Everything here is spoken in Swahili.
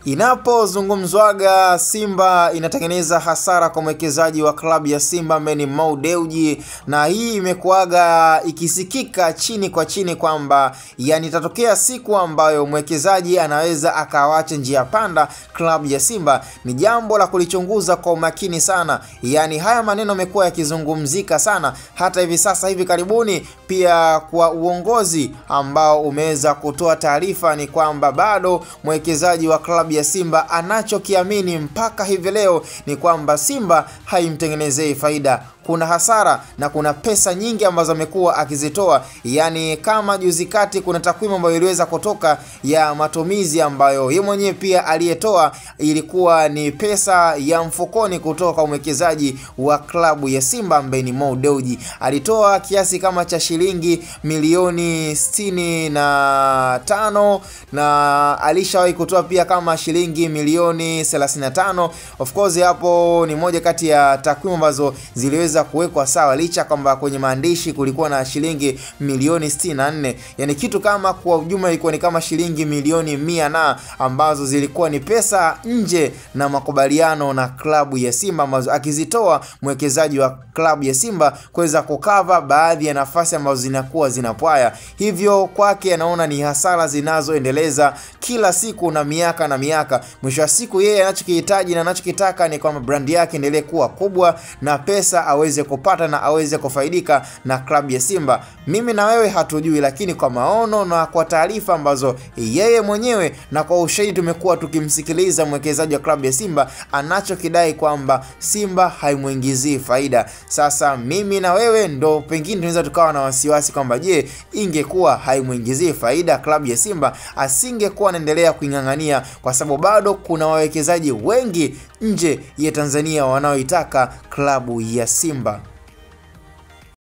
Inapozungumzwaga Simba inatengeneza hasara kwa mwekezaji wa klabu ya Simba ambaye ni Mo Dewji, na hii imekuaga ikisikika chini kwa chini kwamba yani itatokea siku ambayo mwekezaji anaweza akawacha njia panda klabu ya Simba. Ni jambo la kulichunguza kwa umakini sana. Yani haya maneno yamekuwa yakizungumzika sana hata hivi sasa hivi karibuni, pia kwa uongozi ambao umeweza kutoa taarifa ni kwamba bado mwekezaji wa klabu ya Simba anachokiamini mpaka hivi leo ni kwamba Simba haimtengenezei faida. Kuna hasara na kuna pesa nyingi ambazo amekuwa akizitoa. Yani kama juzi kati kuna takwimu ambayo iliweza kutoka ya matumizi ambayo yeye mwenyewe pia aliyetoa, ilikuwa ni pesa ya mfukoni kutoka kwa mwekezaji wa klabu ya Simba ambaye ni Mo Dewji. Alitoa kiasi kama cha shilingi milioni 65 na alishawahi kutoa pia kama shilingi milioni 35. Of course hapo ni moja kati ya takwimu ambazo ziliweza kuwekwa sawa, licha kwamba kwenye maandishi kulikuwa na shilingi milioni 64. Yani kitu kama kwa ujumla ilikuwa ni kama shilingi milioni 100 na ambazo zilikuwa ni pesa nje na makubaliano na klabu ya Simba ambazo akizitoa mwekezaji wa klabu ya Simba kuweza kukava baadhi ya nafasi ambazo zinakuwa zinapwaya. Hivyo kwake anaona ni hasara zinazoendeleza kila siku na miaka na miaka. Mwisho wa siku yeye anachokihitaji na anachokitaka ni kwamba brand yake endelee kuwa kubwa na pesa aweze kupata na aweze kufaidika na klabu ya Simba. Mimi na wewe hatujui, lakini kwa maono na kwa taarifa ambazo yeye mwenyewe na kwa ushahidi tumekuwa tukimsikiliza mwekezaji wa klabu ya Simba anachokidai kwamba Simba haimuingizii faida. Sasa mimi na wewe ndo pengine tunaweza tukawa na wasiwasi kwamba je, ingekuwa haimuingizii faida klabu ya Simba asingekuwa anaendelea kuingangania, kwa sababu bado kuna wawekezaji wengi nje ya Tanzania wanaoitaka klabu ya Simba.